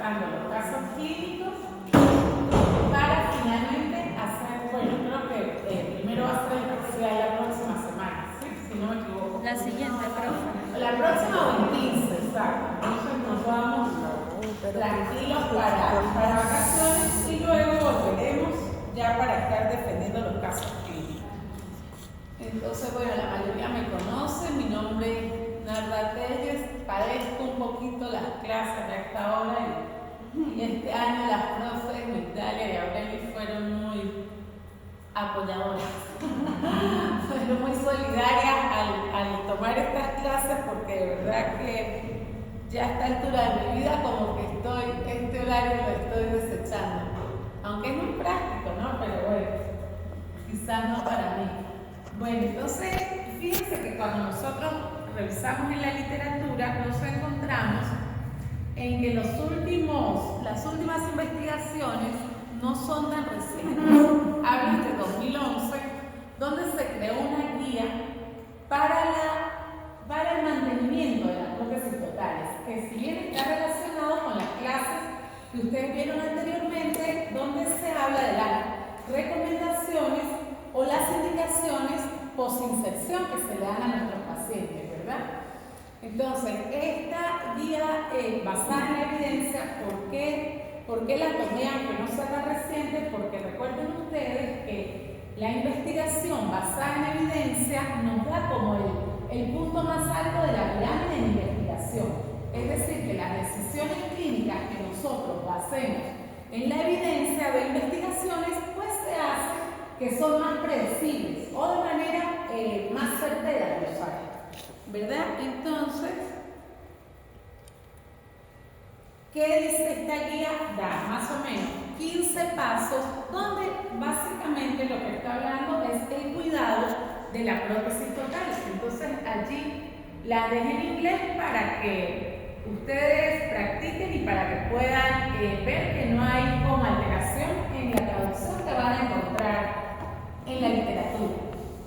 trabajando los casos clínicos para finalmente hacer, bueno, creo que primero va a ser el parcial la próxima semana, ¿sí? Si no me equivoco. La siguiente, profe. La próxima o en 15, exacto. Entonces nos vamos tranquilos para vacaciones y luego volveremos ya para estar defendiendo los casos clínicos. Entonces, bueno, la mayoría me conoce, mi nombre es Narda Telles, padezco un poquito las clases a esta hora y este año las profes Migdalia y Aureli fueron muy apoyadoras, fueron muy solidarias al tomar estas clases porque de verdad que ya a esta altura de mi vida como que este horario lo estoy desechando, aunque es muy práctico, ¿no? Pero bueno, quizás no para mí. Bueno, entonces, fíjense que cuando nosotros revisamos en la literatura, nos encontramos en que las últimas investigaciones no son tan recientes, hablan de 2011, donde se creó una guía para el mantenimiento de las prótesis totales, que si bien está relacionado con las clases que ustedes vieron anteriormente, donde se habla de las recomendaciones o las indicaciones post-inserción que se le dan a nuestros pacientes, ¿verdad? Entonces, esta guía basada en la evidencia, ¿por qué la tomé aunque no sea tan reciente? Porque recuerden ustedes que la investigación basada en evidencia nos da como el punto más alto de la pirámide de investigación. Es decir, que las decisiones clínicas que nosotros basemos en la evidencia de investigaciones, pues se hace que son más predecibles o de manera más certera de usar, ¿verdad? Entonces, ¿qué dice esta guía? Da más o menos 15 pasos donde básicamente lo que está hablando es el cuidado de la prótesis total. Entonces allí la dejé en inglés para que ustedes practiquen y para que puedan ver que no hay como alteración en la traducción que van a encontrar en la literatura.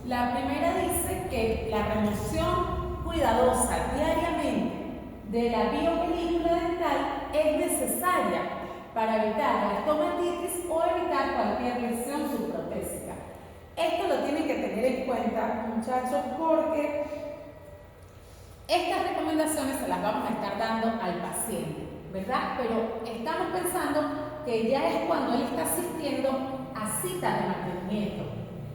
La primera dice que la remoción cuidadosa diariamente de la biopelícula dental es necesaria para evitar la estomatitis o evitar cualquier lesión subprotésica. Esto lo tienen que tener en cuenta, muchachos, porque estas recomendaciones se las vamos a estar dando al paciente, ¿verdad? Pero estamos pensando que ya es cuando él está asistiendo a citas de mantenimiento.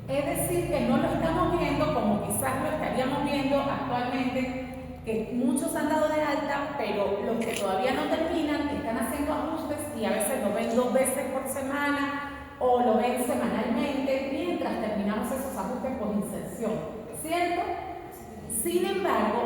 Es decir, que no lo estamos viendo como quizás lo estaríamos viendo actualmente, que muchos han dado de alta, pero los que todavía no terminan están haciendo ajustes y a veces lo ven 2 veces por semana o lo ven semanalmente mientras terminamos esos ajustes por inserción, ¿cierto? Sin embargo,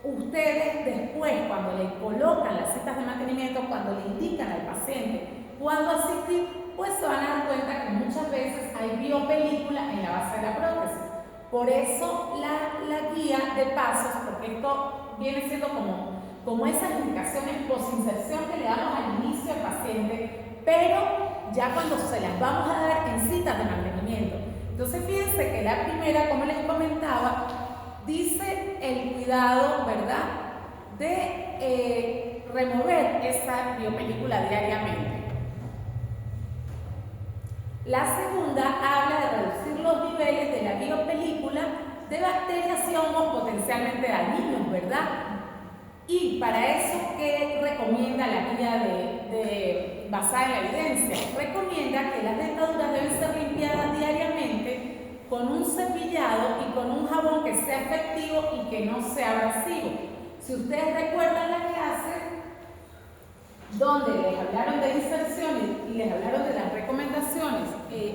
ustedes después, cuando le colocan las citas de mantenimiento, cuando le indican al paciente cuándo asistir, pues se van a dar cuenta que muchas veces hay biopelícula en la base de la prótesis. Por eso la guía de pasos, porque esto viene siendo como esas indicaciones post-inserción que le damos al inicio al paciente, pero ya cuando se las vamos a dar en citas de mantenimiento. Entonces fíjense que la primera, como les comentaba, dice el cuidado, ¿verdad?, de remover esa biopelícula diariamente. La segunda habla de reducir los niveles de la biopelícula de bacterias y hongos potencialmente dañinos, ¿verdad? Y para eso, ¿qué recomienda la guía basada en la evidencia? Recomienda que las dentaduras deben ser limpiadas diariamente con un cepillado y con un jabón que sea efectivo y que no sea abrasivo. Si ustedes recuerdan la clase donde les hablaron de inserciones y les hablaron de las recomendaciones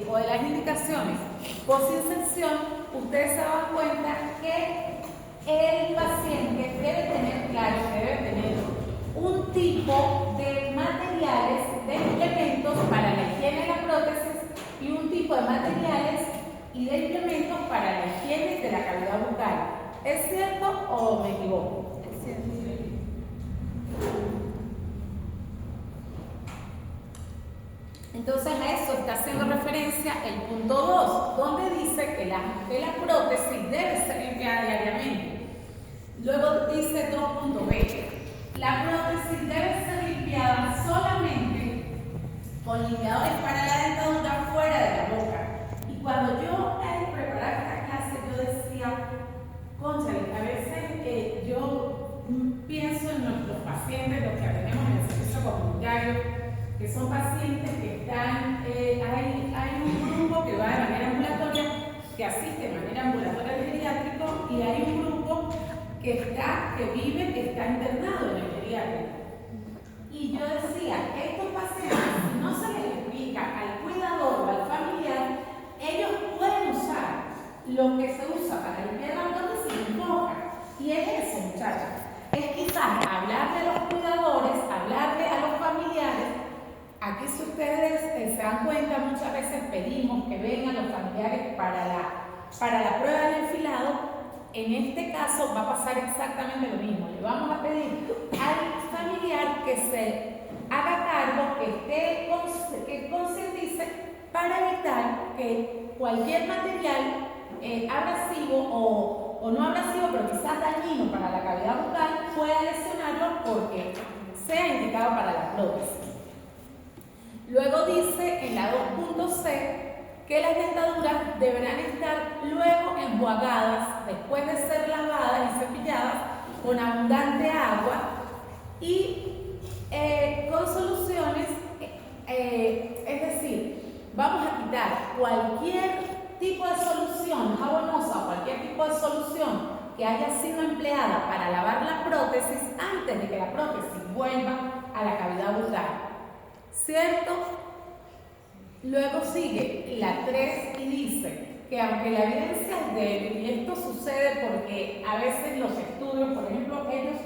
o de las indicaciones post-inserción, ustedes se dan cuenta que el paciente debe tener claro que debe tener un tipo de materiales, de implementos para la higiene de la prótesis y un tipo de materiales y de implementos para la higiene de la cavidad bucal. ¿Es cierto o me equivoco? Es cierto. Entonces a eso está haciendo referencia el punto 2, donde dice que la prótesis debe ser limpiada diariamente. Luego dice 2.b, la prótesis debe ser limpiada limpiadas solamente con limpiadores para la dentadura fuera de la boca. Y cuando yo preparaba esta clase, yo decía, cónchale, a veces yo pienso en nuestros pacientes, los que atendemos en el servicio comunitario, que son pacientes que están, hay un grupo que va de manera ambulatoria, que asiste de manera ambulatoria al geriátrico, y hay un grupo que vive, que está internado en el geriátrico. Y yo decía, estos pacientes, si no se les explica al cuidador o al familiar, ellos pueden usar lo que se usa para limpiar la prótesis en boca. Y es eso, muchachos. Es quizás hablarle a los cuidadores, hablarle a los familiares. Aquí, si ustedes se dan cuenta, muchas veces pedimos que vengan los familiares para la prueba del enfilado. En este caso va a pasar exactamente lo mismo. Le vamos a pedir al familiar que se haga cargo, que concientice para evitar que cualquier material abrasivo o no abrasivo, pero quizás dañino para la cavidad bucal, pueda lesionarlo porque sea indicado para la prótesis. Luego dice en la 2.c que las dentaduras deberán estar luego enjuagadas después de ser lavadas y cepilladas con abundante agua y con soluciones, es decir, vamos a quitar cualquier tipo de solución jabonosa o cualquier tipo de solución que haya sido empleada para lavar la prótesis antes de que la prótesis vuelva a la cavidad bucal, ¿cierto? Luego sigue la 3 y dice que aunque la evidencia es débil, y esto sucede porque a veces los estudios, por ejemplo, ellos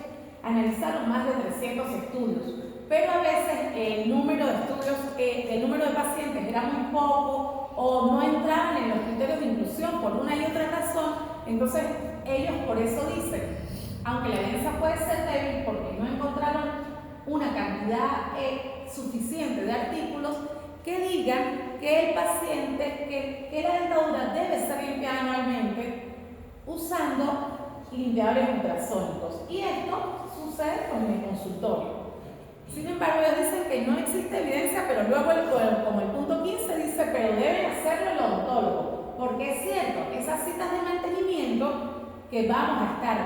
analizaron más de 300 estudios, pero a veces el número de estudios, el número de pacientes era muy poco o no entraban en los criterios de inclusión por una y otra razón. Entonces ellos por eso dicen, aunque la evidencia puede ser débil porque no encontraron una cantidad suficiente de artículos que digan que el paciente, que la dentadura debe ser limpiada anualmente usando limpiadores ultrasónicos. Y esto sucede con el consultorio. Sin embargo, ellos dicen que no existe evidencia, pero luego como el punto 15 dice, pero debe hacerlo el odontólogo. Porque es cierto, esas citas de mantenimiento que vamos a estar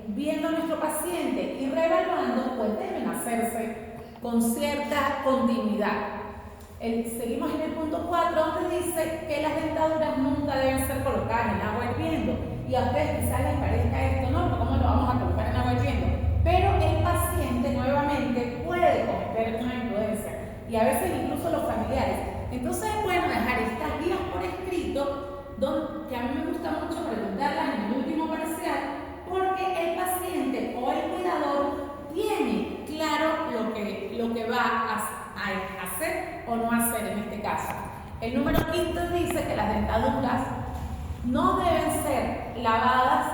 viendo a nuestro paciente y reevaluando, pues deben hacerse con cierta continuidad. Seguimos en el punto 4, donde dice que las dentaduras nunca deben ser colocadas en agua hirviendo. Y a ustedes quizás les parezca esto, ¿no? ¿Cómo lo vamos a colocar en agua hirviendo? Pero el paciente nuevamente puede cometer una imprudencia, y a veces incluso los familiares. Entonces es bueno dejar estas guías por escrito, que a mí me gusta mucho preguntarlas en el último parcial, porque el paciente o el cuidador tiene claro lo que va a hacer o no hacer en este caso. El número 5 dice que las dentaduras no deben ser lavadas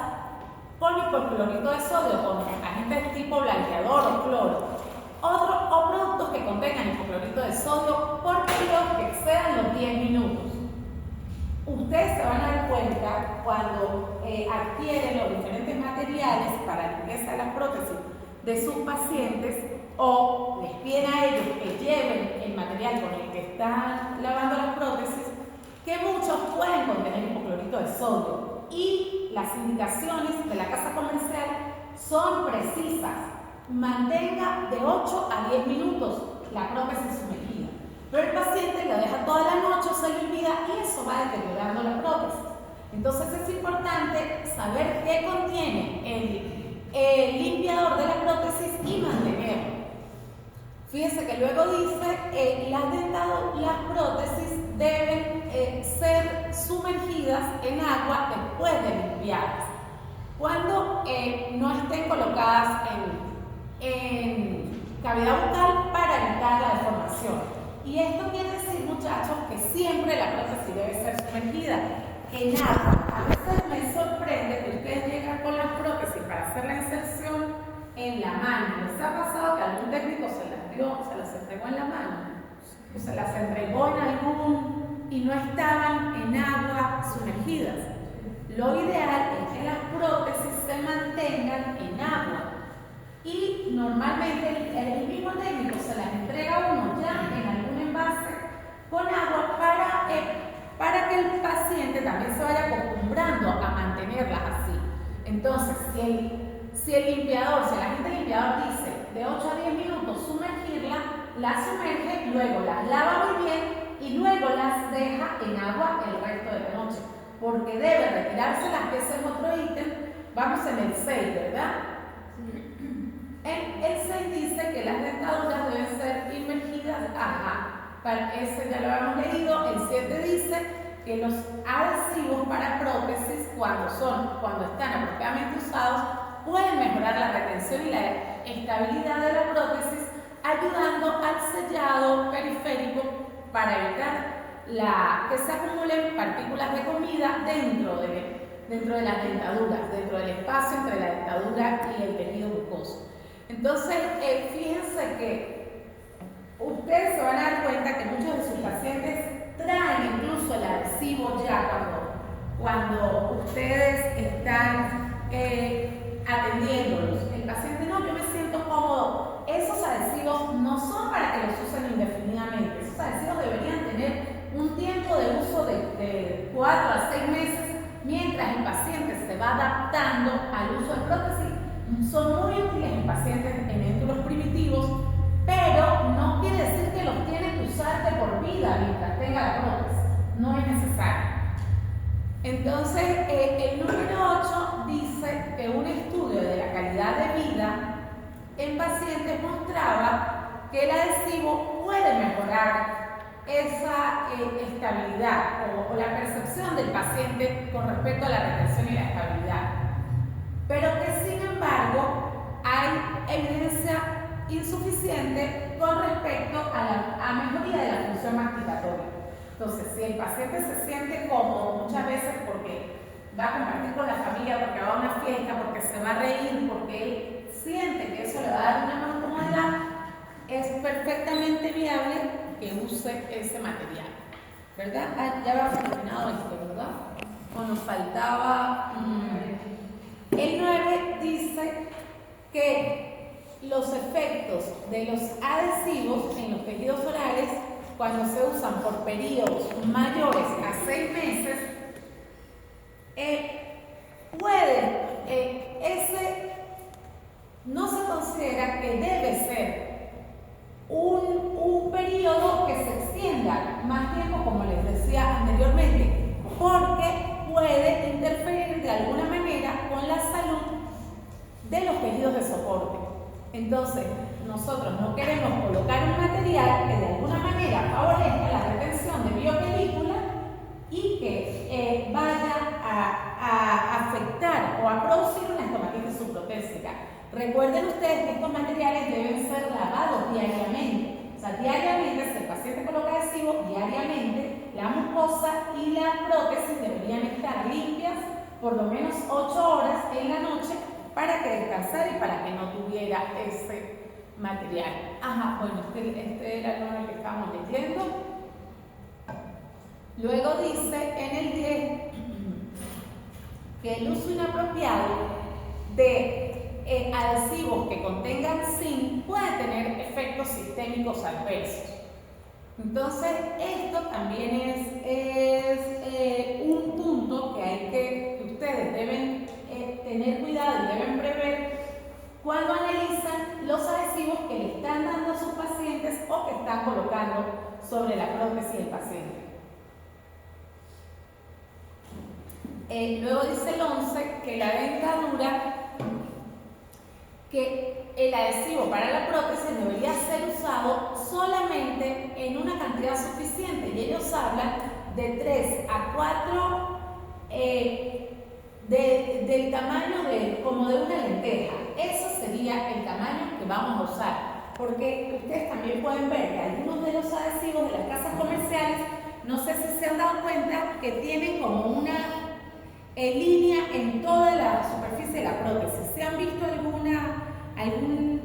con hipoclorito de sodio, con agentes tipo blanqueador o cloro, o productos que contengan hipoclorito de sodio por periodos que excedan los 10 minutos. Ustedes se van a dar cuenta cuando adquieren los diferentes materiales para la limpieza de las prótesis de sus pacientes, o les piden a ellos que lleven el material con el que están lavando las prótesis, que muchos pueden contener hipoclorito de sodio, y las indicaciones de la casa comercial son precisas. Mantenga de 8 a 10 minutos la prótesis sumergida, pero el paciente lo deja toda la noche, se le olvida, y eso va deteriorando la prótesis. Entonces es importante saber qué contiene el limpiador de la prótesis y mantenerlo. Fíjense que luego dice las prótesis deben ser sumergidas en agua después de limpiadas, cuando no estén colocadas en cavidad bucal para evitar la deformación. Y esto quiere decir, muchachos, que siempre la prótesis debe ser sumergida en agua. A veces me sorprende que ustedes llegan con las prótesis para hacer la inserción en la mano. ¿Les ha pasado que algún técnico se las entregó en la mano? O se las entregó en algún y no estaban en agua sumergidas. Lo ideal es que las prótesis se mantengan en agua. y normalmente el mismo técnico se las entrega a uno ya en algún envase con agua para que el paciente también se vaya acostumbrando a mantenerlas así. Entonces, si el agente limpiador dice de 8 a 10 minutos sumergirla, las sumerge, luego las lava muy bien y luego las deja en agua el resto de la noche, porque debe retirárselas, que ese es otro ítem. Vamos en el 6, ¿verdad? El 6 dice que las dentaduras deben ser inmergidas, para ese ya lo habíamos leído. El 7 dice que los adhesivos para prótesis, cuando están apropiadamente usados, pueden mejorar la retención y la estabilidad de la prótesis, ayudando al sellado periférico para evitar que se acumulen partículas de comida dentro de las dentaduras, dentro del espacio entre la dentadura y el tejido mucoso. Entonces, fíjense que ustedes se van a dar cuenta que muchos de sus pacientes traen incluso el adhesivo ya cuando ustedes están atendiéndolos. El paciente, no, yo me siento cómodo. Esos adhesivos no son para que los usen indefinidamente. Esos adhesivos deberían tener un tiempo de uso de 4 a 6 meses mientras el paciente se va adaptando al uso de prótesis. Son muy útiles en pacientes en éntulos primitivos, pero no quiere decir que los tienen que usar de por vida mientras tenga la prótesis. No es necesario. Entonces, el número 8 dice que un estudio de la calidad de vida en pacientes mostraba que el adhesivo puede mejorar esa estabilidad o la percepción del paciente con respecto a la retención y la estabilidad, pero que sin embargo hay evidencia insuficiente con respecto a la mejoría de la función masticatoria. Entonces, si el paciente se siente cómodo, muchas veces porque va a compartir con la familia, porque va a una fiesta, porque se va a reír, porque él siente que eso le va a dar una mejor comodidad, es perfectamente viable que use ese material, ¿verdad? Ya habíamos terminado esto, ¿verdad? O nos faltaba... El 9 dice que los efectos de los adhesivos en los tejidos orales, cuando se usan por periodos mayores a 6 meses, no se considera que debe ser un periodo que se extienda más tiempo, como les decía anteriormente, porque puede interferir de alguna manera con la salud de los tejidos de soporte. Entonces, nosotros no queremos colocar un material que de alguna manera favorezca la retención de biopelícula y que vaya a afectar o a producir una estomatitis subprotésica. Recuerden ustedes que estos materiales deben ser lavados diariamente. O sea, diariamente, si el paciente coloca adhesivo, diariamente la mucosa y la prótesis deberían estar limpias por lo menos 8 horas en la noche para que descansara y para que no tuviera ese material. Bueno, este era el que estábamos leyendo. Luego dice en el 10 que el uso inapropiado de adhesivos que contengan zinc puede tener efectos sistémicos adversos. Entonces, esto también es un punto que ustedes deben tener cuidado y deben prever cuando analizan los adhesivos que le están dando a sus pacientes o que están colocando sobre la prótesis del paciente. Luego dice el 11 que la dentadura, que el adhesivo para la prótesis debería ser usado solamente en una cantidad suficiente, y ellos hablan de 3 a 4 del tamaño como de una lenteja. Ese sería el tamaño que vamos a usar, porque ustedes también pueden ver que algunos de los adhesivos de las casas comerciales, no sé si se han dado cuenta que tienen como una línea en toda la superficie de la prótesis. ¿Se han visto algún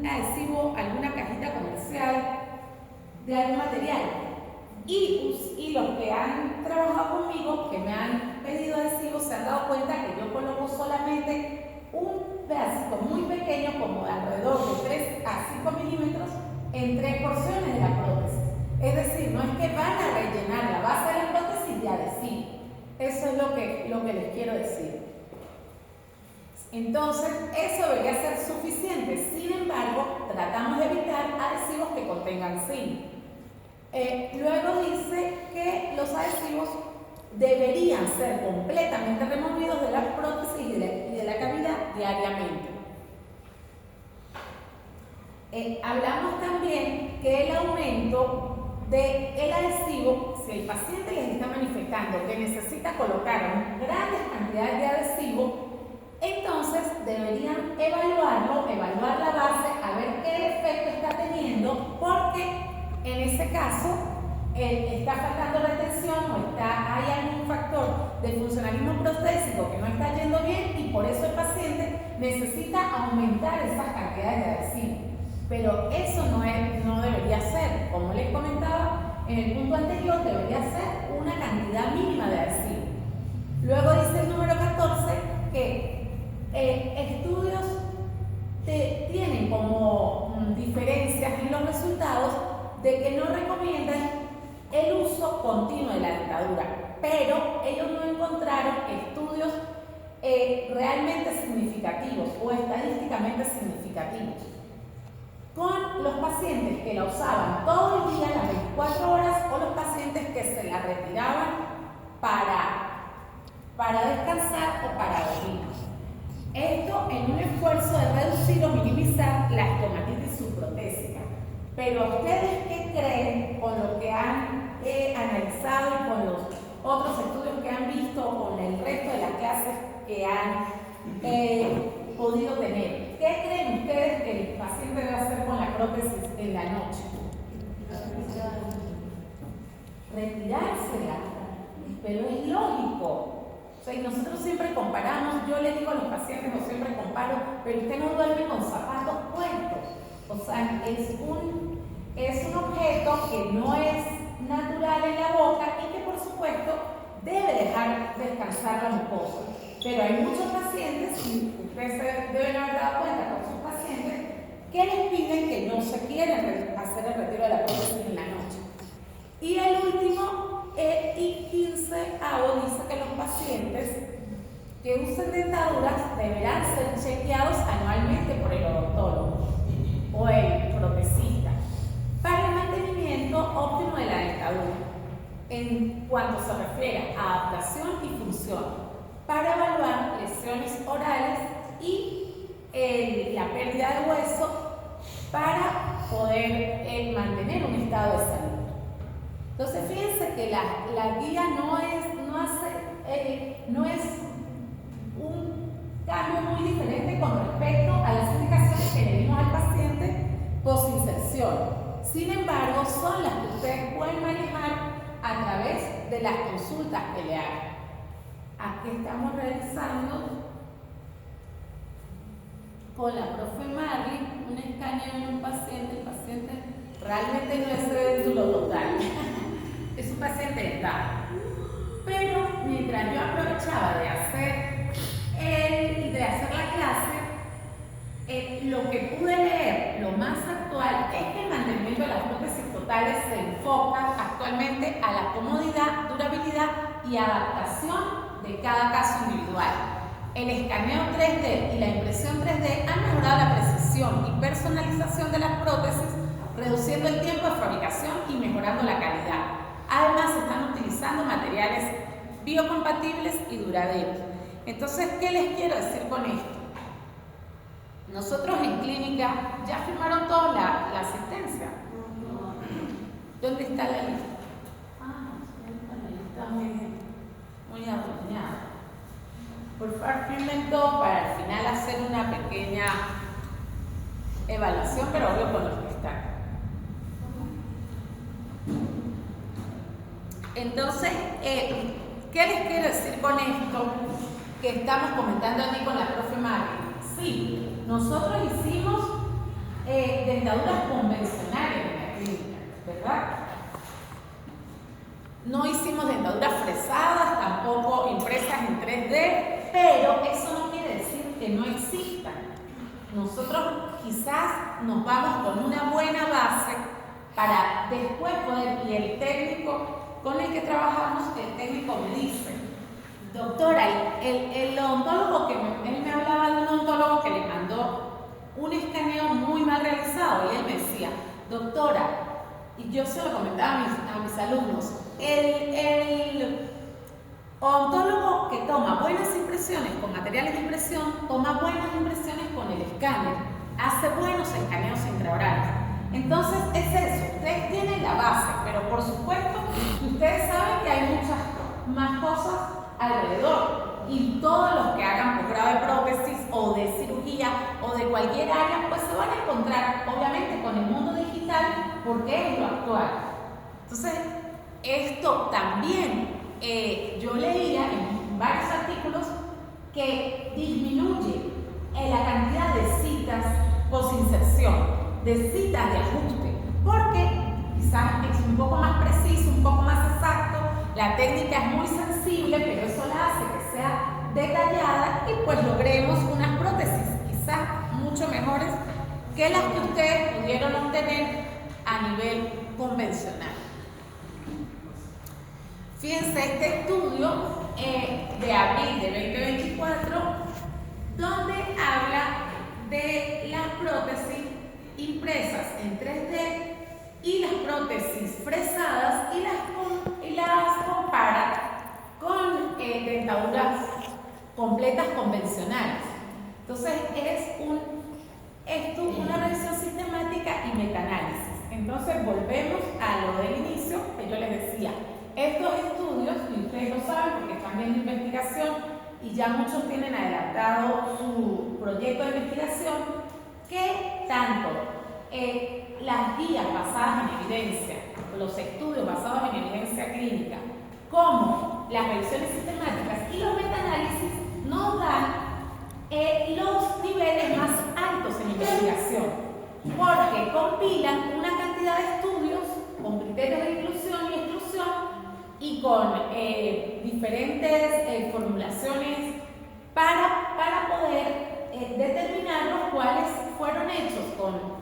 adhesivo, alguna cajita comercial de algún material? Y los que han trabajado conmigo, que me han pedido adhesivos, se han dado cuenta que yo coloco solamente un pedacito muy pequeño, como de alrededor de 3 a 5 milímetros, en 3 porciones de la prótesis. Es decir, no es que van a rellenar la base de la prótesis de adhesivo. Eso es lo que les quiero decir. Entonces, eso debería ser suficiente. Sin embargo, tratamos de evitar adhesivos que contengan zinc. Luego dice que los adhesivos deberían ser completamente removidos de la prótesis y de la cavidad diariamente. Hablamos también que el aumento del adhesivo, si el paciente les está manifestando que necesita colocar grandes cantidades de adhesivo, entonces deberían evaluar la base, a ver qué efecto está teniendo, porque en ese caso está faltando retención o hay algún factor de funcionalismo prostésico que no está yendo bien y por eso el paciente necesita aumentar esas cantidades de adhesivo. Pero eso no debería ser, como les comentaba en el punto anterior, debería ser una cantidad mínima de adhesivo. Luego dice el número 14 que estudios tienen como diferencias en los resultados de que no recomiendan el uso continuo de la dentadura, pero ellos no encontraron estudios realmente significativos o estadísticamente significativos con los pacientes que la usaban todo el día, las 24 horas, o los pacientes que se la retiraban para descansar o para dormir. Esto en un esfuerzo de reducir o minimizar la estomatitis subprotésica. Pero ¿ustedes qué creen con lo que han analizado y con los otros estudios que han visto, con el resto de las clases que han podido tener? ¿Qué creen ustedes que el paciente debe hacer con la prótesis en la noche? Retirársela. Pero es lógico. O sea, y nosotros siempre comparamos, yo le digo a los pacientes, o siempre comparo, pero usted no duerme con zapatos puestos. O sea, es un objeto que no es natural en la boca y que por supuesto debe dejar descansar la mucosa. Pero hay muchos pacientes, y ustedes se deben haber dado cuenta con sus pacientes, que les piden que no se quieren hacer el retiro de la prótesis en la noche. Y el último, I15 dice que los pacientes que usen dentaduras deberán ser chequeados anualmente por el odontólogo o el protesista para el mantenimiento óptimo de la dentadura en cuanto se refiere a adaptación y función, para evaluar lesiones orales y la pérdida de hueso para poder mantener un estado de salud. Entonces fíjense que la guía no es un cambio muy diferente con respecto a las indicaciones que le dimos al paciente post-inserción. Sin embargo, son las que ustedes pueden manejar a través de las consultas que le hagan. Aquí estamos realizando con la profe Marley un escaneo en un paciente. El paciente realmente no es déndulo total, es un paciente dental. Pero mientras yo aprovechaba de hacer la clase, lo que pude leer, lo más actual, es que el mantenimiento de las prótesis totales se enfoca actualmente a la comodidad, durabilidad y adaptación de cada caso individual. El escaneo 3D y la impresión 3D han mejorado la precisión y personalización de las prótesis, reduciendo el tiempo de fabricación y mejorando la calidad. Además, se están utilizando materiales biocompatibles y duraderos. Entonces, ¿qué les quiero decir con esto? Nosotros en clínica ya firmaron toda la asistencia. ¿Dónde está la lista? La lista muy adueñada. Por favor, firmen todo para al final hacer una pequeña evaluación, pero obvio con los que están. Entonces, ¿qué les quiero decir con esto que estamos comentando aquí con la profe Mari? Sí, nosotros hicimos dentaduras convencionales en la clínica, ¿verdad? No hicimos dentaduras fresadas, tampoco impresas en 3D, pero eso no quiere decir que no existan. Nosotros quizás nos vamos con una buena base para después poder, y el técnico con el que trabajamos, el técnico me dice, doctora, el odontólogo él me hablaba de un odontólogo que le mandó un escaneo muy mal realizado, y él me decía, doctora, y yo se lo comentaba a mis alumnos, el odontólogo que toma buenas impresiones con materiales de impresión, toma buenas impresiones con el escáner, hace buenos escaneos intraorales. Entonces es eso, ustedes tienen la base, pero por supuesto ustedes saben que hay muchas más cosas alrededor, y todos los que hagan posgrado de prótesis o de cirugía o de cualquier área, pues se van a encontrar obviamente con el mundo digital, porque es lo actual. Entonces esto también yo leía en varios artículos que disminuye la cantidad de citas posinserción, de citas de ajuste, porque quizás es un poco más preciso, un poco más exacto, la técnica es muy sensible, pero eso la hace que sea detallada y pues logremos unas prótesis quizás mucho mejores que las que ustedes pudieron obtener a nivel convencional. Fíjense este estudio de abril de 2024, donde habla de las prótesis impresas en 3D y las prótesis fresadas, y las compara con dentaduras completas convencionales. Entonces es una revisión sistemática y metaanálisis. Entonces volvemos a lo del inicio que yo les decía. Estos estudios, y ustedes lo saben porque están viendo investigación y ya muchos tienen adelantado su proyecto de investigación, que tanto las guías basadas en evidencia, los estudios basados en evidencia clínica, como las revisiones sistemáticas y los metaanálisis nos dan los niveles más altos en investigación, porque compilan una cantidad de estudios con criterios de inclusión y exclusión y con diferentes formulaciones para poder determinar los cuales fueron hechos con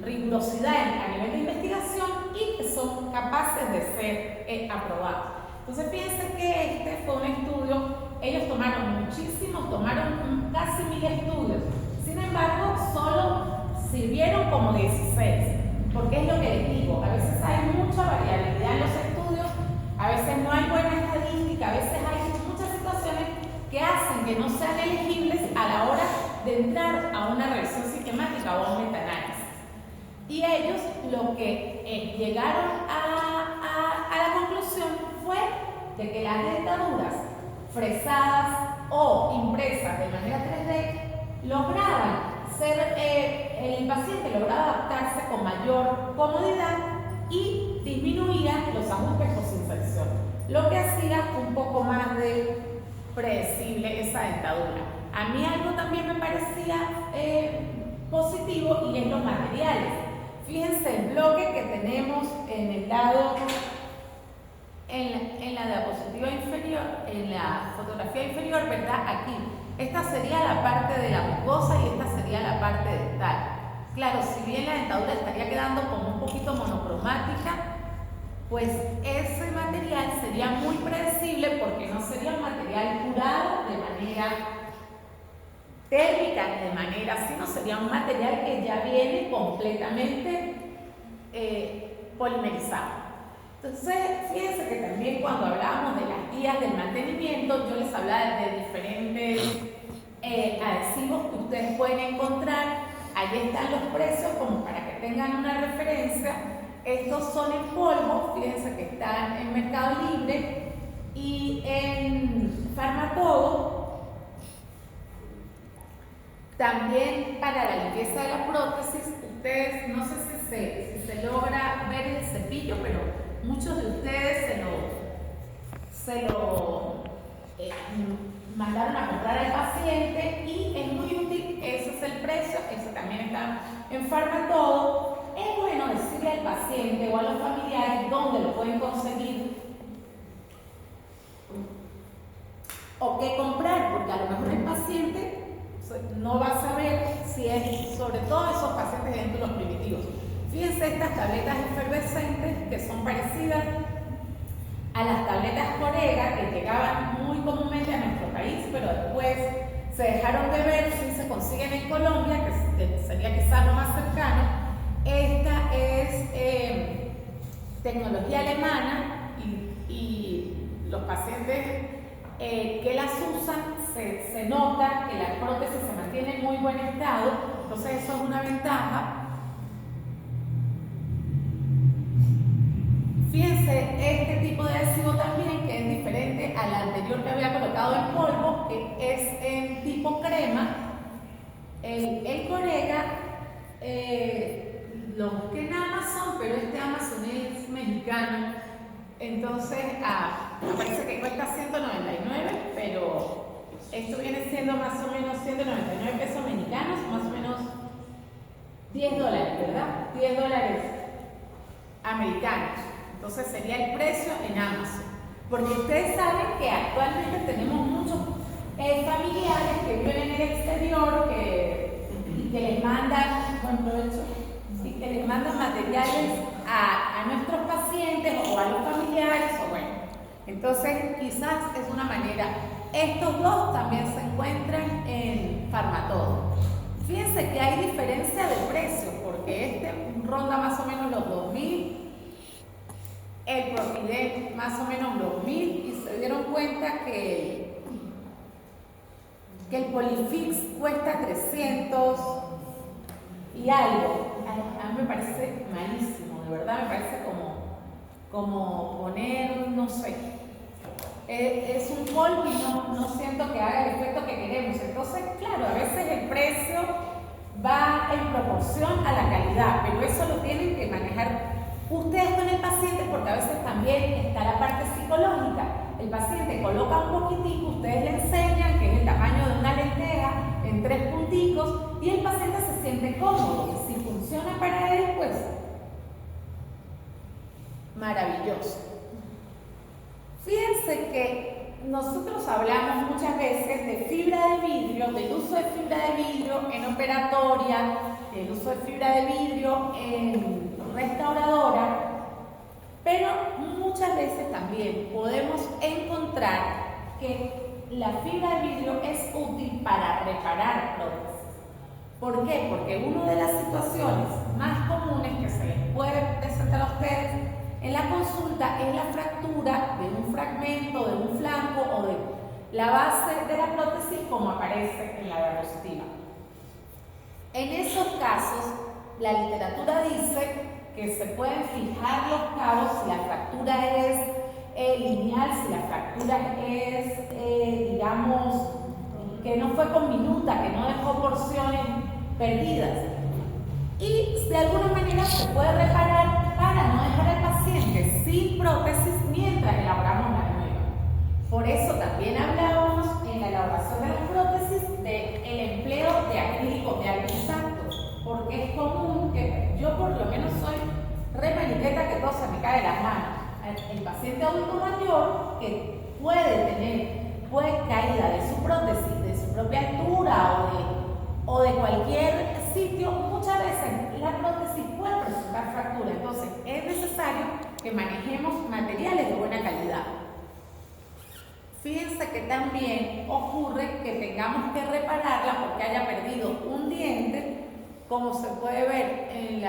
rigurosidad a nivel de investigación y que son capaces de ser aprobados. Entonces fíjense que este fue un estudio, ellos tomaron casi 1000 estudios, sin embargo solo sirvieron como 16, porque es lo que les digo, a veces hay mucha variabilidad en los estudios, a veces no hay buena estadística, a veces hay muchas situaciones que hacen que no sean elegibles a la hora de entrar a una revisión sistemática o a un metaanálisis. Y ellos lo que llegaron a la conclusión fue de que las dentaduras fresadas o impresas de manera 3D lograban el paciente lograba adaptarse con mayor comodidad y disminuían los ajustes posinserción, lo que hacía un poco más de predecible esa dentadura. A mí algo también me parecía positivo, y es los materiales. Fíjense el bloque que tenemos en el lado, en la diapositiva inferior, en la fotografía inferior, ¿verdad? Aquí. Esta sería la parte de la mucosa y esta sería la parte dental. Claro, si bien la dentadura estaría quedando como un poquito monocromática, pues ese material sería muy predecible porque no sería un material curado de manera térmica ni de manera, sino sería un material que ya viene completamente polimerizado. Entonces, fíjense que también cuando hablábamos de las guías del mantenimiento, yo les hablaba de diferentes adhesivos que ustedes pueden encontrar. Ahí están los precios como para que tengan una referencia. Estos son en polvo, fíjense que están en Mercado Libre y en Farmatodo. También para la limpieza de la prótesis, ustedes, no sé si se logra ver el cepillo, pero muchos de ustedes se lo mandaron a comprar al paciente y es muy útil. Ese es el precio, ese también está en Farmatodo. Es bueno decirle al paciente o a los familiares dónde lo pueden conseguir o qué comprar, porque a lo mejor el paciente estas tabletas efervescentes que son parecidas a las tabletas Corega que llegaban muy comúnmente a nuestro país, pero después se dejaron de ver, si se consiguen en Colombia, que sería quizás lo más cercano. Esta es tecnología alemana y los pacientes que las usan se nota que la prótesis se mantiene en muy buen estado, entonces eso es una ventaja. Fíjense, este tipo de adhesivo también, que es diferente al anterior que había colocado en polvo, que es en tipo crema. El Corega lo busqué en Amazon, pero este Amazon es mexicano, entonces me parece que cuesta 199, pero esto viene siendo más o menos 199 pesos mexicanos, más o menos $10, ¿verdad? $10 americanos. Entonces sería el precio en Amazon. Porque ustedes saben que actualmente tenemos muchos familiares que viven en el exterior, que les mandan, buen provecho, sí, que les mandan materiales a nuestros pacientes o a los familiares, o bueno. Entonces quizás es una manera. Estos dos también se encuentran en Farmatodo. Fíjense que hay diferencia de precio, porque este ronda más o menos los 2.000. El Profidex más o menos los 1.000, y se dieron cuenta que el Polifix cuesta 300 y algo. A mí me parece malísimo, de verdad me parece como poner, no sé, es un polvo y no siento que haga el efecto que queremos. Entonces, claro, a veces el precio va en proporción a la calidad, pero eso lo tienen que manejar ustedes con el paciente, porque a veces también está la parte psicológica. El paciente coloca un poquitico, ustedes le enseñan que es el tamaño de una lenteja en 3 punticos y el paciente se siente cómodo. Y si funciona para él, pues maravilloso. Fíjense que nosotros hablamos muchas veces de fibra de vidrio, del uso de fibra de vidrio en operatoria, el uso de fibra de vidrio en restauradora, pero muchas veces también podemos encontrar que la fibra de vidrio es útil para reparar prótesis. ¿Por qué? Porque una de las situaciones más comunes que se les puede presentar a ustedes en la consulta es la fractura de un fragmento, de un flanco o de la base de la prótesis, como aparece en la diapositiva. En esos casos, la literatura dice que se pueden fijar los cabos si la fractura es lineal, si la fractura es, digamos, que no fue con minuta, que no dejó porciones perdidas. Y de alguna manera se puede reparar para no dejar al paciente sin prótesis mientras elaboramos la nueva. Por eso también hablábamos en la elaboración de las prótesis del empleo de acrílicos de alto impacto, porque es común que yo, por lo menos, soy re maniqueta, que todo se me cae de las manos. El paciente adulto mayor que puede tener caída de su prótesis, de su propia altura o de cualquier sitio, muchas veces la prótesis puede presentar fractura. Entonces es necesario que manejemos materiales de buena calidad. Fíjense que también ocurre que tengamos que repararla porque haya perdido un diente, como se puede ver en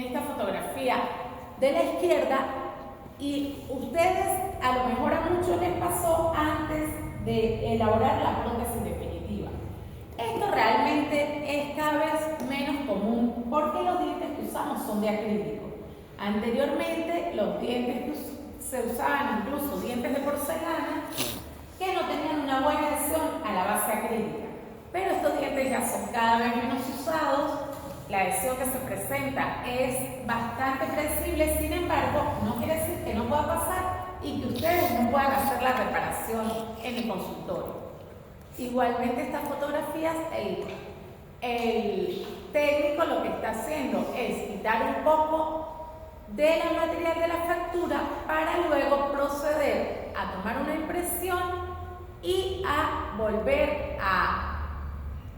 esta fotografía de la izquierda, y ustedes, a lo mejor a muchos les pasó antes de elaborar la prótesis definitiva. Esto realmente es cada vez menos común porque los dientes que usamos son de acrílico. Anteriormente los dientes que se usaban, incluso dientes de porcelana, que no tenían una buena adhesión a la base acrílica. Pero estos dientes ya son cada vez menos usados, la adhesión que se presenta es bastante predecible, sin embargo, no quiere decir que no pueda pasar y que ustedes no puedan hacer la reparación en el consultorio. Igualmente estas fotografías, el técnico lo que está haciendo es quitar un poco del material de la fractura para luego proceder a tomar una impresión y a volver a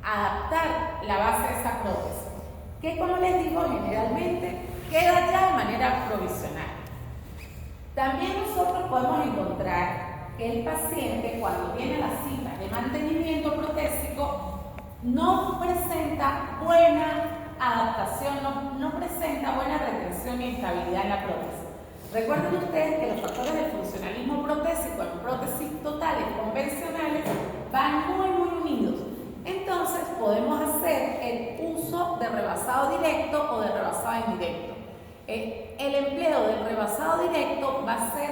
adaptar la base de esa prótesis. que, como les digo, generalmente queda ya de manera provisional. También nosotros podemos encontrar que el paciente, cuando viene a la cita de mantenimiento protésico, no presenta buena adaptación, no presenta buena retención y estabilidad en la prótesis. Recuerden ustedes que los factores del funcionalismo protésico en prótesis totales convencionales van muy unidos. Entonces podemos hacer el uso de rebasado directo o de rebasado indirecto. El empleo del rebasado directo va a ser,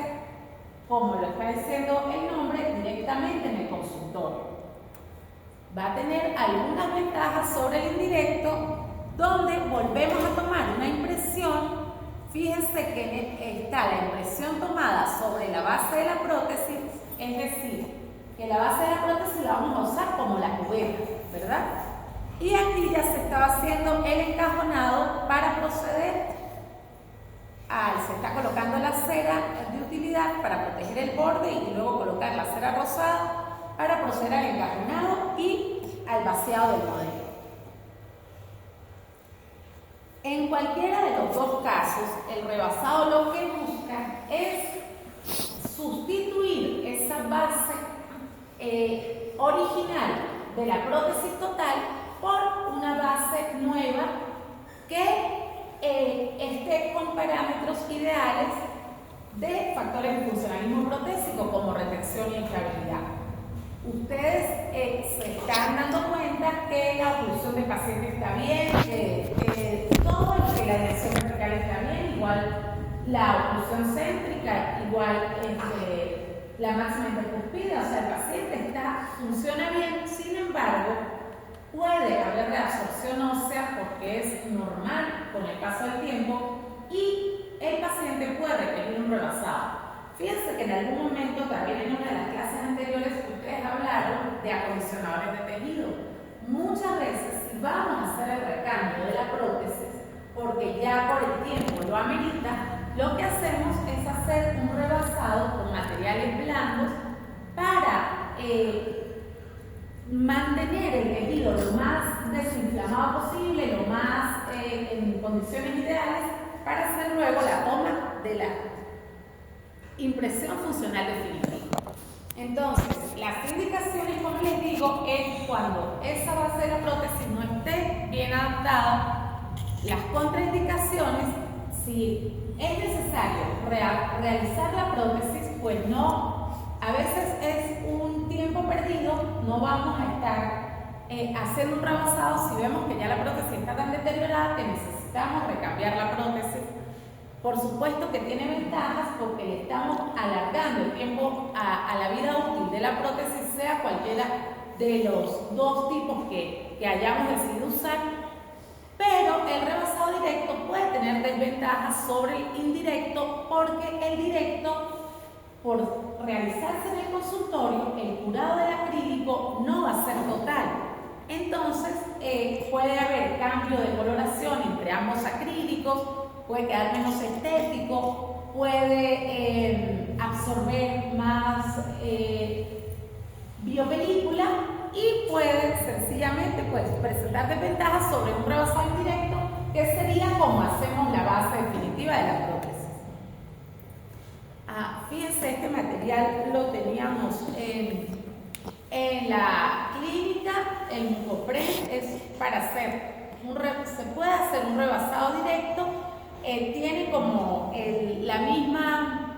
como lo está diciendo el nombre, directamente en el consultorio. Va a tener algunas ventajas sobre el indirecto, donde volvemos a tomar una impresión. Fíjense que está la impresión tomada sobre la base de la prótesis, es decir, que la base de la prótesis la vamos a usar como la cubeta, ¿verdad? Y aquí ya se estaba haciendo el encajonado para proceder se está colocando la cera de utilidad para proteger el borde y luego colocar la cera rosada para proceder al encajonado y al vaciado del modelo. En cualquiera de los dos casos, el rebasado lo que busca es sustituir esa base original de la prótesis total por una base nueva que esté con parámetros ideales de factores de funcionalismo protésico como retención y estabilidad. Ustedes se están dando cuenta que la oclusión del paciente está bien, que todo lo que la dirección vertical está bien, igual la oclusión céntrica, igual la máxima intercuspida, o sea, el paciente funciona bien. Sin embargo, puede haber reabsorción ósea porque es normal con el paso del tiempo y el paciente puede requerir un rebasado. Fíjense que en algún momento, también en una de las clases anteriores, ustedes hablaron de acondicionadores de tejido. Muchas veces, si vamos a hacer el recambio de la prótesis, porque ya por el tiempo lo amerita, lo que hacemos es hacer un rebasado con materiales blandos para mantener el tejido lo más desinflamado posible, lo más en condiciones ideales, para hacer luego la toma de la impresión funcional definitiva. Entonces, las indicaciones, como les digo, es cuando esa base de la prótesis no esté bien adaptada. Las contraindicaciones, si es necesario realizar la prótesis, pues no, a veces es un tiempo perdido, no vamos a estar haciendo un rebasado si vemos que ya la prótesis está tan deteriorada que necesitamos recambiar la prótesis. Por supuesto que tiene ventajas porque le estamos alargando el tiempo a la vida útil de la prótesis, sea cualquiera de los dos tipos que hayamos decidido usar, pero el rebasado directo puede tener desventajas sobre el indirecto porque el directo, por realizarse en el consultorio, el curado del acrílico no va a ser total. Entonces puede haber cambio de coloración entre ambos acrílicos, puede quedar menos estético, puede absorber más biopelícula y puede sencillamente presentar desventajas sobre un rebasado indirecto, que sería como hacemos la base definitiva de la prótesis. Fíjense, este material lo teníamos en la clínica. El Mucopren es para hacer se puede hacer un rebasado directo. Tiene como la misma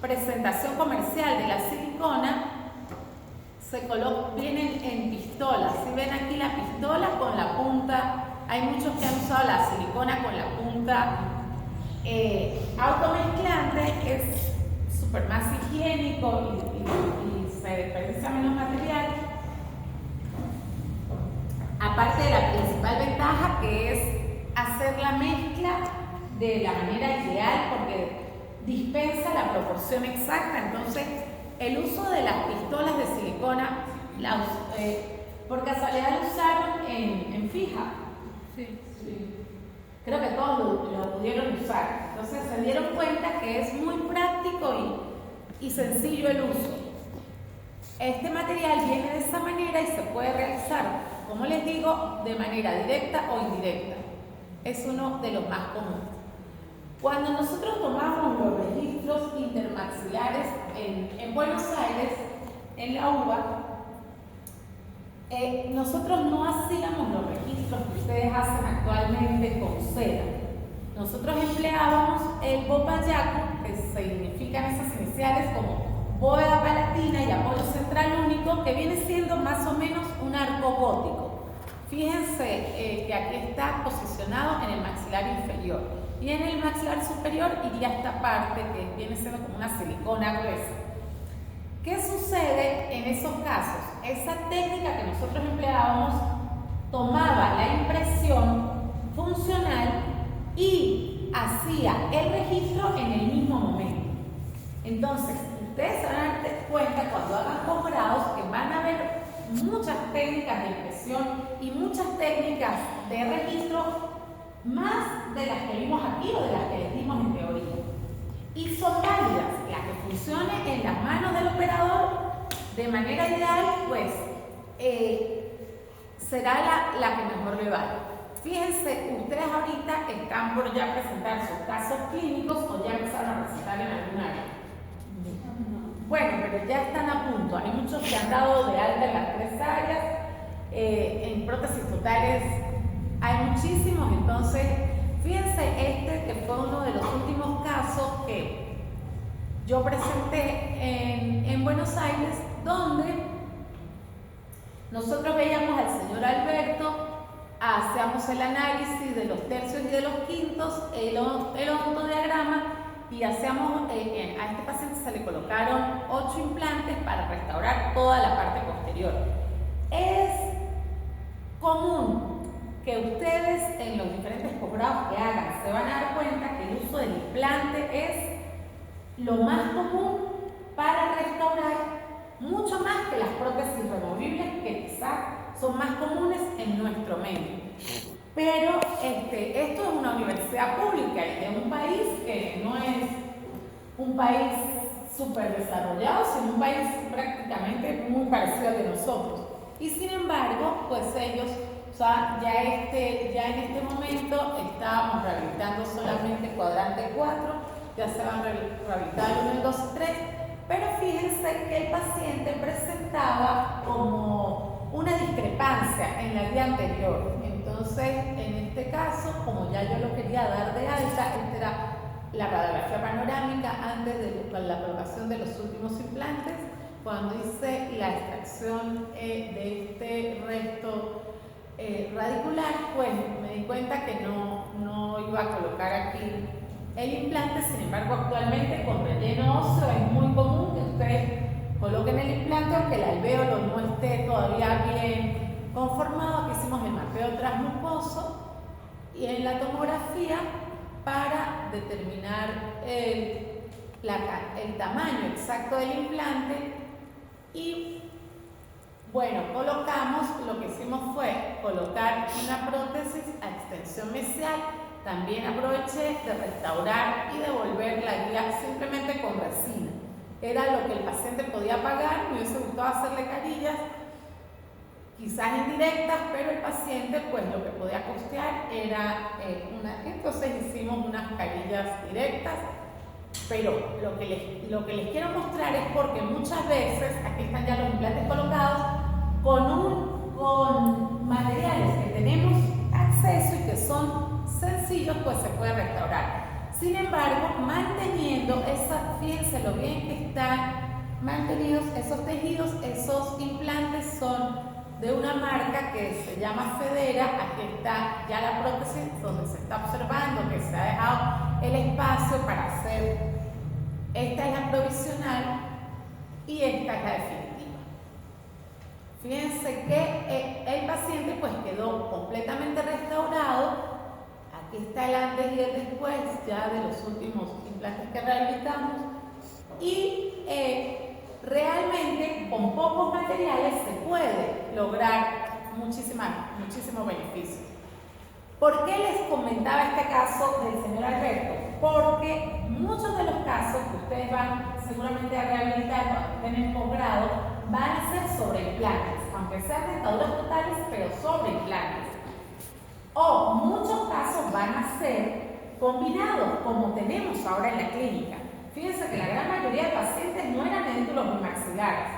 presentación comercial de la silicona, vienen en pistolas. Si ven aquí la pistola con la punta, hay muchos que han usado la silicona con la punta automezclante, es súper más higiénico y se desperdicia menos material. Aparte de la principal ventaja, que es hacer la mezcla de la manera ideal porque dispensa la proporción exacta. Entonces, el uso de las pistolas de silicona, por casualidad lo usaron en fija. Sí. Creo que todos lo pudieron usar. Entonces se dieron cuenta que es muy práctico y sencillo el uso. Este material viene de esa manera y se puede realizar, como les digo, de manera directa o indirecta. es uno de los más comunes. Cuando nosotros tomamos los registros intermaxilares en Buenos Aires, en la UBA, nosotros no hacíamos los registros que ustedes hacen actualmente con seda. Nosotros empleábamos el bopayaco, que significan esas iniciales como bóveda palatina y apoyo central único, que viene siendo más o menos un arco gótico. Fíjense que aquí está posicionado en el maxilar inferior y en el maxilar superior iría esta parte que viene siendo como una silicona gruesa. ¿Qué sucede en esos casos? Esa técnica que nosotros empleábamos tomaba la impresión funcional y hacía el registro en el mismo momento. Entonces, ustedes se van a dar cuenta cuando hagan posgrados que van a ver muchas técnicas de impresión y muchas técnicas de registro más de las que vimos aquí o de las que les dimos en teoría. Y son válidas, la que funcione en las manos del operador de manera ideal, pues será la que mejor le vaya. Fíjense, ustedes ahorita están por ya presentar sus casos clínicos o ya empezaron a presentar en algún área. Bueno, pero ya están a punto. Hay muchos que han dado de alta en las 3 áreas. En prótesis totales hay muchísimos. Entonces, fíjense que fue uno de los últimos casos que yo presenté en Buenos Aires, donde nosotros veíamos al señor Alberto, hacíamos el análisis de los tercios y de los quintos, el ontodiagrama, y hacíamos, a este paciente se le colocaron 8 implantes para restaurar toda la parte posterior. Es común que ustedes en los diferentes posgrados que hagan se van a dar cuenta que el uso del implante es lo más común para restaurar, mucho más que las prótesis removibles, que quizás son más comunes en nuestro medio. Pero esto es una universidad pública y de un país que no es un país súper desarrollado, sino un país prácticamente muy parecido al de nosotros. Y sin embargo, pues ellos, o sea, ya en este momento estábamos rehabilitando solamente cuadrante 4, ya se van a rehabilitar el 1, el 2 y 3, pero fíjense que el paciente presentaba como una discrepancia en la guía anterior. Entonces, en este caso, como ya yo lo quería dar de alta, esta era la radiografía panorámica antes de la colocación de los últimos implantes. Cuando hice la extracción de este resto radicular, pues me di cuenta que no iba a colocar aquí el implante. Sin embargo, actualmente con relleno óseo es muy común que ustedes coloquen el implante, aunque el alvéolo no esté todavía bien conformado. Aquí hicimos el mapeo transmucoso y en la tomografía para determinar el tamaño exacto del implante. Y bueno, lo que hicimos fue colocar una prótesis a extensión mesial. También aproveché de restaurar y devolver la guía simplemente con resina. Era lo que el paciente podía pagar. Me hubiese gustado hacerle carillas, quizás indirectas, pero el paciente pues lo que podía costear era entonces hicimos unas carillas directas. Pero lo que les quiero mostrar es porque muchas veces, aquí están ya los implantes colocados, con materiales que tenemos acceso y que son sencillos, pues se puede restaurar. Sin embargo, manteniendo fíjense lo bien que están mantenidos esos tejidos. Esos implantes son de una marca que se llama Federa. Aquí está ya la prótesis donde se está observando que se ha dejado el espacio para hacer. Esta es la provisional y esta es la definitiva. Fíjense que el paciente pues quedó completamente restaurado. Aquí está el antes y el después ya de los últimos implantes que rehabilitamos. Y realmente con pocos materiales se puede lograr muchísimo beneficio. ¿Por qué les comentaba este caso del señor Alberto? Porque muchos de los casos que ustedes van seguramente a rehabilitar cuando estén en posgrado van a ser sobre implantes, aunque sean dentaduras totales, pero sobre implantes. O muchos casos van a ser combinados, como tenemos ahora en la clínica. Fíjense que la gran mayoría de pacientes no eran edéntulos bimaxilares,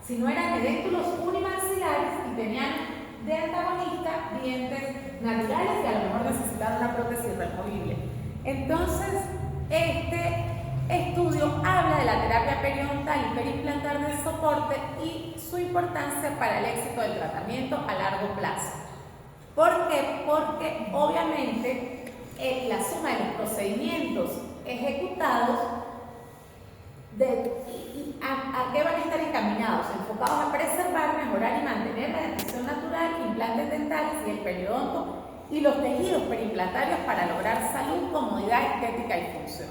sino eran edéntulos unimaxilares y tenían de antagonista dientes naturales que a lo mejor necesitaban una prótesis removible. Entonces, este estudio habla de la terapia periodontal y periimplantar de soporte y su importancia para el éxito del tratamiento a largo plazo. ¿Por qué? Porque obviamente la suma de los procedimientos ejecutados ¿a qué van a estar encaminados? Enfocados a preservar, mejorar y mantener la dentición natural, implantes dentales y el periodonto y los tejidos periimplantarios para lograr salud, comodidad, estética y función.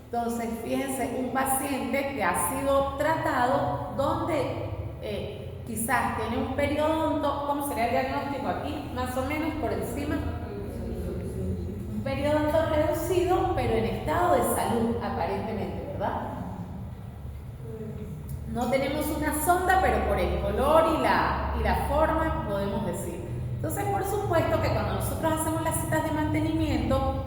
Entonces, fíjense, un paciente que ha sido tratado donde quizás tiene un periodonto, ¿cómo sería el diagnóstico aquí? Más o menos por encima. Un periodonto reducido, pero en estado de salud, aparentemente, ¿verdad? No tenemos una sonda, pero por el color y la forma podemos decir. Entonces, por supuesto que cuando nosotros hacemos las citas de mantenimiento,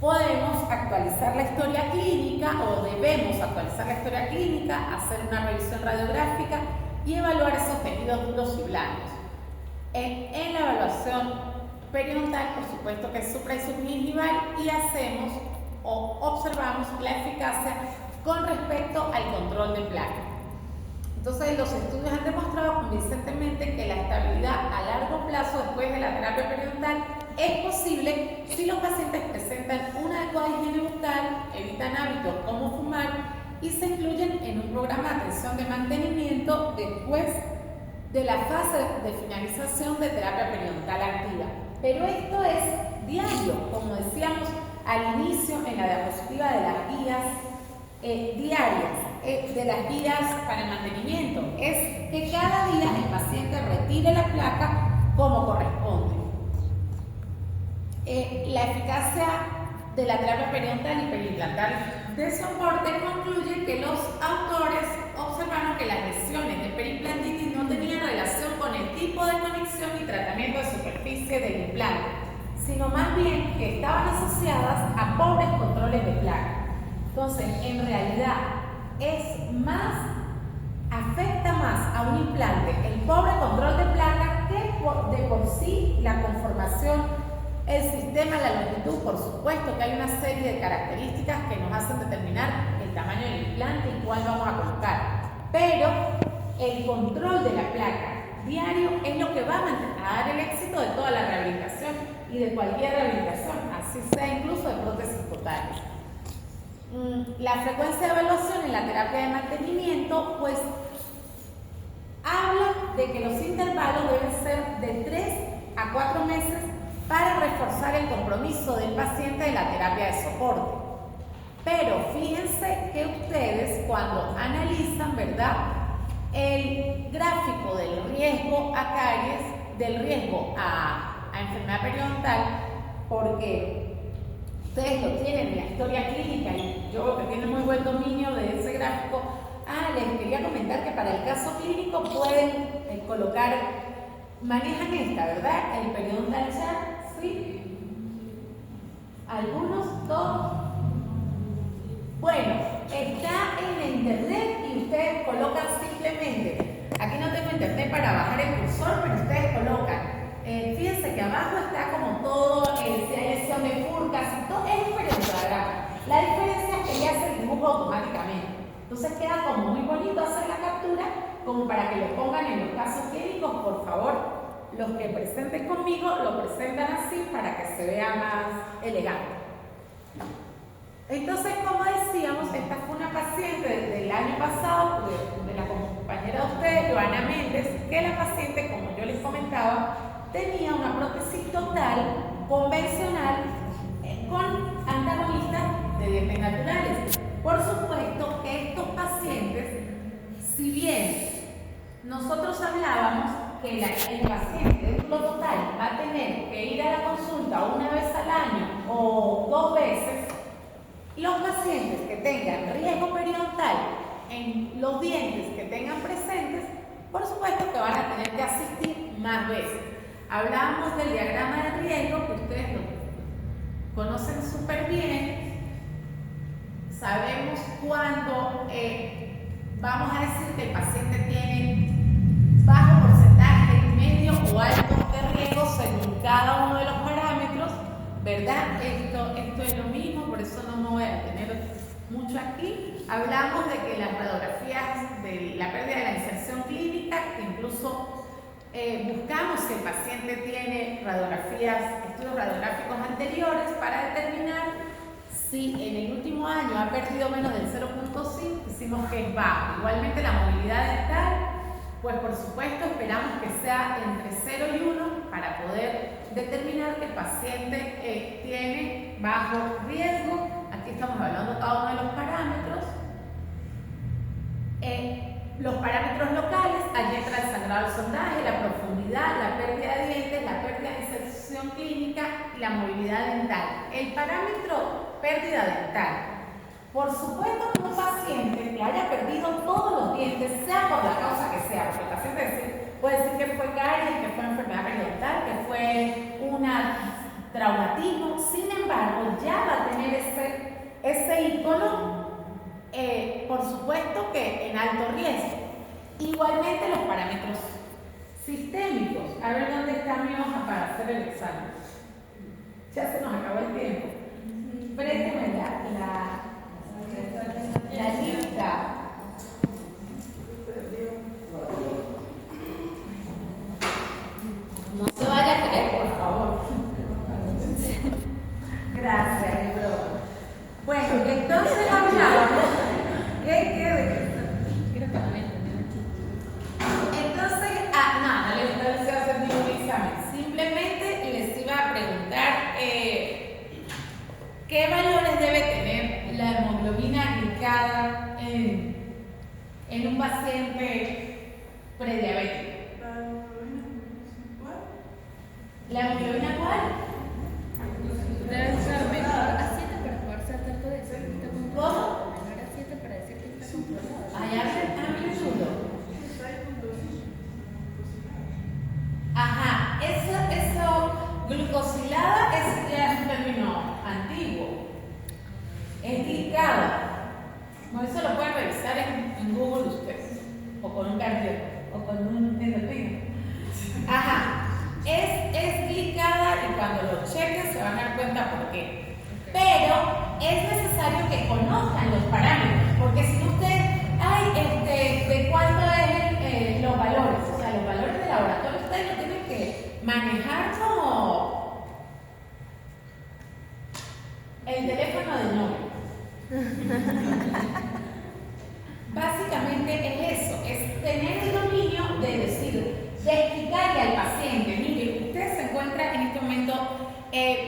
podemos actualizar la historia clínica o debemos actualizar la historia clínica, hacer una revisión radiográfica y evaluar esos tejidos duros y blandos. En la evaluación periodontal, por supuesto que es supra y subgingival y hacemos o observamos la eficacia con respecto al control de placa. Entonces, los estudios han demostrado convincentemente que la estabilidad a largo plazo después de la terapia periodontal es posible si los pacientes presentan una adecuada higiene bucal, evitan hábitos como fumar y se incluyen en un programa de atención de mantenimiento después de la fase de finalización de terapia periodontal activa. Pero esto es diario, como decíamos al inicio en la diapositiva de las guías diarias, de las guías para el mantenimiento, es que cada día el paciente retire la placa como corresponde. La eficacia de la terapia periodontal y periimplantar de soporte concluye que los autores observaron que las lesiones de periimplantitis no tenían relación con el tipo de conexión y tratamiento de superficie del implante, sino más bien que estaban asociadas a pobres controles de placa. Entonces, en realidad, afecta más a un implante el pobre control de placa que de por sí la conformación, el sistema, la longitud. Por supuesto que hay una serie de características que nos hacen determinar el tamaño del implante y cuál vamos a colocar. Pero el control de la placa diario es lo que va a dar el éxito de toda la rehabilitación y de cualquier rehabilitación, así sea incluso de prótesis totales. La frecuencia de evaluación en la terapia de mantenimiento, pues, habla de que los intervalos deben ser de 3 a 4 meses para reforzar el compromiso del paciente de la terapia de soporte. Pero fíjense que ustedes cuando analizan, ¿verdad?, el gráfico del riesgo a caries, del riesgo a enfermedad periodontal, porque ustedes lo tienen en la historia clínica y yo veo que tienen muy buen dominio de ese gráfico. Les quería comentar que para el caso clínico pueden colocar, manejan esta, ¿verdad? El periodontal chart, ¿sí? Algunos, todos. Bueno, está en la internet y ustedes colocan simplemente, aquí no tengo internet para bajar el cursor, pero ustedes colocan. Fíjense que abajo está como todo, si hay lesión de furcas, todo es diferente diagrama. La diferencia es que ya hace el dibujo automáticamente. Entonces queda como muy bonito hacer la captura, como para que lo pongan en los casos clínicos. Por favor, los que presenten conmigo lo presentan así para que se vea más elegante. Entonces, como decíamos, esta fue una paciente del año pasado, de la compañera de ustedes, Joana Méndez, que la paciente, como yo les comentaba, tenía una prótesis total convencional con antagonistas de dientes naturales. Por supuesto que estos pacientes, si bien nosotros hablábamos que el paciente de lo total va a tener que ir a la consulta una vez al año o 2 veces, los pacientes que tengan riesgo periodontal en los dientes que tengan presentes, por supuesto que van a tener que asistir más veces. Hablábamos del diagrama de riesgo, que ustedes lo conocen súper bien. Sabemos cuando vamos a decir que el paciente tiene bajo porcentaje, medio o alto de riesgo según cada uno de los parámetros, ¿verdad? Esto es lo mismo, por eso no me voy a detener mucho aquí. Hablamos de que las radiografías de la pérdida de la inserción clínica, que incluso buscamos si el paciente tiene estudios radiográficos anteriores para determinar si en el último año ha perdido menos del 0.5, decimos que es bajo. Igualmente la movilidad dental, pues por supuesto esperamos que sea entre 0 y 1 para poder determinar que el paciente tiene bajo riesgo. Aquí estamos hablando cada uno de los parámetros. Los parámetros locales, allí entra el sangrado del sondaje, la profundidad, la pérdida de dientes, la pérdida de inserción clínica y la movilidad dental. El parámetro pérdida dental. Por supuesto que un paciente que haya perdido todos los dientes, sea por la causa que sea, porque el paciente puede decir que fue caries, que fue enfermedad periodontal, que fue un traumatismo, sin embargo ya va a tener ese ícono, por supuesto que en alto riesgo. Igualmente los parámetros sistémicos. A ver dónde está mi hoja para hacer el examen. Ya se nos acabó el tiempo. Présteme la lista. No se vaya a caer, por favor. Gracias, bueno, entonces hablábamos. Entonces, nada, les iba a hacer ningún examen. Simplemente les iba a preguntar qué valores debe tener la hemoglobina glicada en un paciente prediabético. ¿La hemoglobina cuál? Debe ser menor a 7 para poder ser tanto de ser que está controlado. ¿Cómo? Menor a 7 para decir que está controlado. Allá amplitud. Ajá, eso glucosilada es ya un término antiguo. Es glicada. Bueno, eso lo pueden revisar en Google ustedes, o con un cardiólogo, o con un endocrino. Ajá. Es glicada y cuando lo chequen se van a dar cuenta por qué. Pero es necesario que conozcan los parámetros, porque si usted, ¿de cuánto es los valores? O sea, los valores de laboratorio ustedes lo tienen que manejar como el teléfono de novio. Básicamente es eso, es tener el dominio de decir, de explicarle al paciente, mire, usted se encuentra en este momento,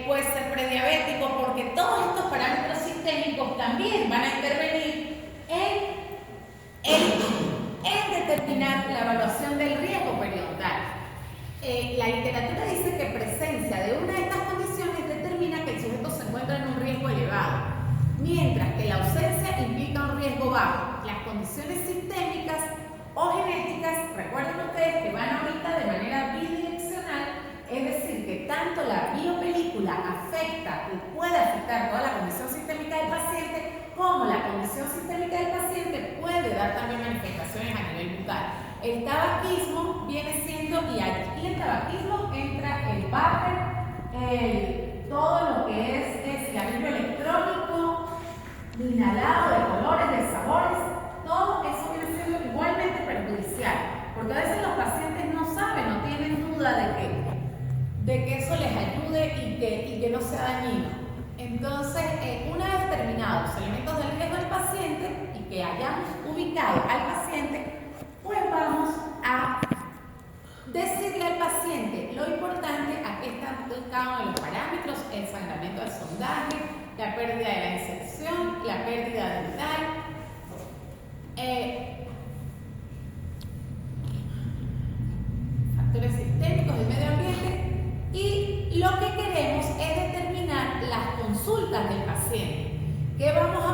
puede ser prediabético, porque todos estos parámetros sistémicos también van a intervenir en determinar la evaluación del riesgo periodontal. La literatura dice que presencia de una de estas condiciones determina que el sujeto se encuentra en un riesgo elevado, mientras que la ausencia implica un riesgo bajo. Las condiciones sistémicas o genéticas, recuerden ustedes que van ahorita de manera bidireccional, es decir, que tanto la biopelícula afecta y puede afectar toda la condición sistémica del paciente, como la condición sistémica del paciente puede dar también manifestaciones a nivel bucal. El tabaquismo viene siendo, y aquí en tabaquismo entra el vapor, todo lo que es cigarrillo electrónico, inhalado de colores, de sabores, todo eso viene siendo igualmente perjudicial, porque a veces los pacientes no saben, no tienen duda de que eso les ayude y que no sea dañino. Entonces, una vez terminados los elementos del riesgo del paciente y que hayamos ubicado al paciente, pues vamos a decirle al paciente lo importante. Aquí están cada uno de los parámetros: el sangramiento del sondaje, la pérdida de la inserción, la pérdida dental, factores sistémicos del medio ambiente, y lo que queremos es determinar las consultas del paciente, que vamos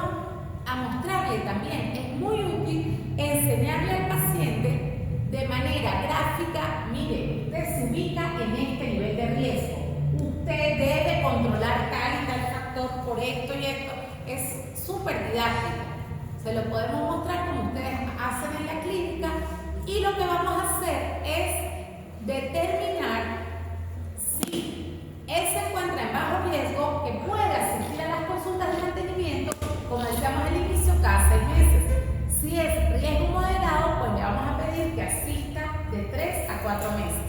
a mostrarle también. Es muy útil enseñarle al paciente de manera gráfica: mire, usted se ubica en este didáctico. Se lo podemos mostrar como ustedes hacen en la clínica y lo que vamos a hacer es determinar si él se encuentra en bajo riesgo, que puede asistir a las consultas de mantenimiento, como decíamos al inicio, cada 6 meses. Si es riesgo moderado, pues le vamos a pedir que asista de 3 a 4 meses.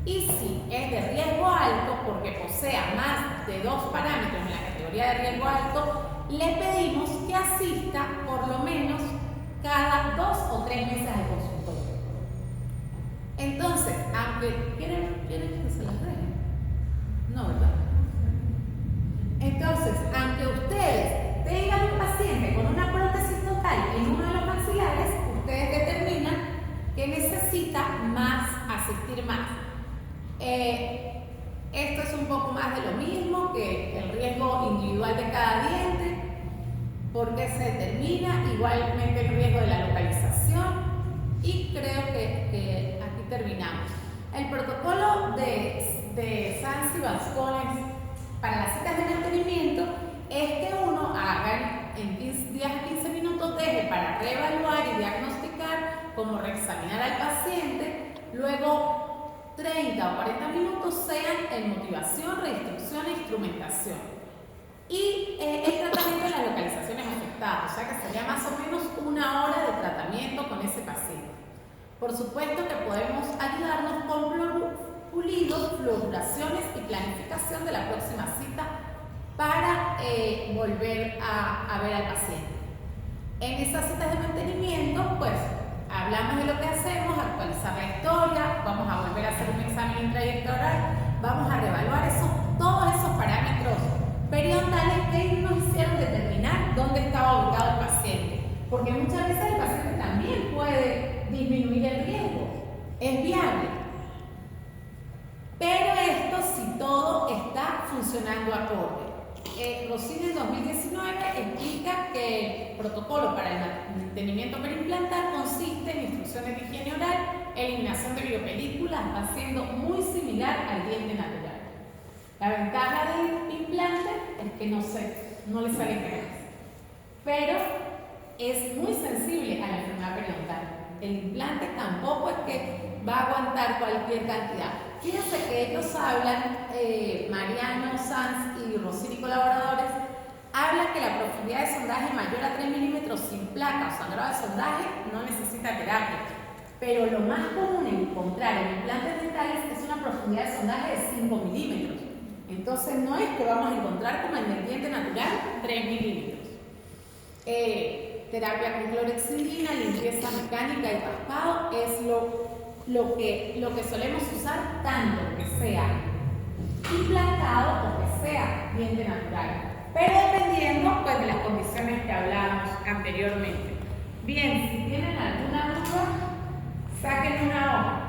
Y si es de riesgo alto, porque posea más de 2 parámetros en la categoría de riesgo alto, le pedimos que asista por lo menos cada 2 o 3 meses al consultorio. Entonces, aunque ¿quieren que se las deje? No, ¿verdad? Entonces, aunque ustedes tengan un paciente con una prótesis total en uno de los maxilares, ustedes determinan que necesita asistir más. Esto es un poco más de lo mismo que el riesgo individual de cada diente, porque se determina igualmente el riesgo de la localización, y creo que aquí terminamos. El protocolo de Sanz y Bascones para las citas de mantenimiento es que uno haga en 10 a 15 minutos, deje para reevaluar y diagnosticar, como reexaminar al paciente, luego 30 o 40 minutos sean en motivación, reinstrucción e instrumentación. Y el tratamiento de las localizaciones afectadas, o sea que sería más o menos 1 hora de tratamiento con ese paciente. Por supuesto que podemos ayudarnos con pulidos, fluoraciones y planificación de la próxima cita para volver a ver al paciente. En esas citas de mantenimiento, pues, hablamos de lo que hacemos, actualizar la historia, vamos a volver a hacer un examen intraoral, vamos a reevaluar todos esos parámetros periodontales que nos hicieron determinar dónde estaba ubicado el paciente. Porque muchas veces el paciente también puede disminuir el riesgo, es viable. Pero esto si todo está funcionando acorde. Rossini en 2019 explica que el protocolo para el mantenimiento periimplantar consiste en instrucciones de higiene oral, eliminación de biopelículas, va siendo muy similar al diente natural. La ventaja del implante es que no le salen granos, pero es muy sensible a la enfermedad periodontal. El implante tampoco es que va a aguantar cualquier cantidad. Fíjense que ellos hablan, Mariano, Sanz y Rossini colaboradores, hablan que la profundidad de sondaje mayor a 3 milímetros sin placa o sangrado de sondaje no necesita terapia. Pero lo más común en encontrar en implantes dentales es una profundidad de sondaje de 5 milímetros. Entonces no es que vamos a encontrar como en el diente natural 3 milímetros. Terapia con clorexidina, limpieza mecánica y raspado es lo que solemos usar, tanto que sea implantado o que sea diente natural, pero dependiendo pues de las condiciones que hablábamos anteriormente. Bien, si tienen alguna duda, saquen una hoja.